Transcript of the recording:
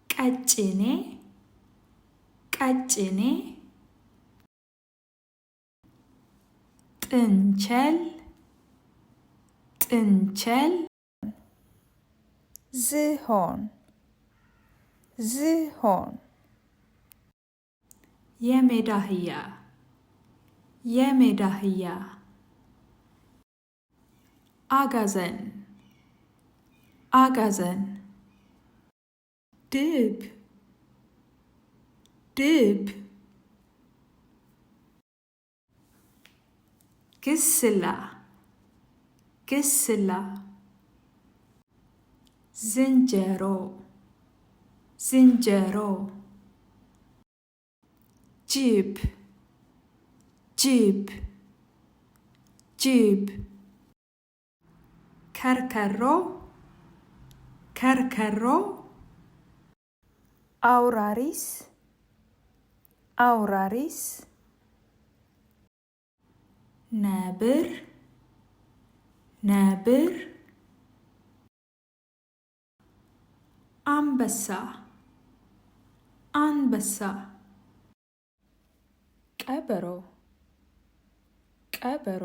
ቀጭኔ ቀጭኔ ጥንቸል ጥንቸል ዝሆን ዝሆን የሜዳ አህያ የሜዳ አህያ አጋዘን አጋዘን ድብ ድብ ግስላ ግስላ ዝንጀሮ ዝንጀሮ ጅብ ጅብ ጅብ ከርከሮ ከርከሮ አውራሪስ አውራሪስ ነብር ነብር አንበሳ አንበሳ ቀበሮ ቀበሮ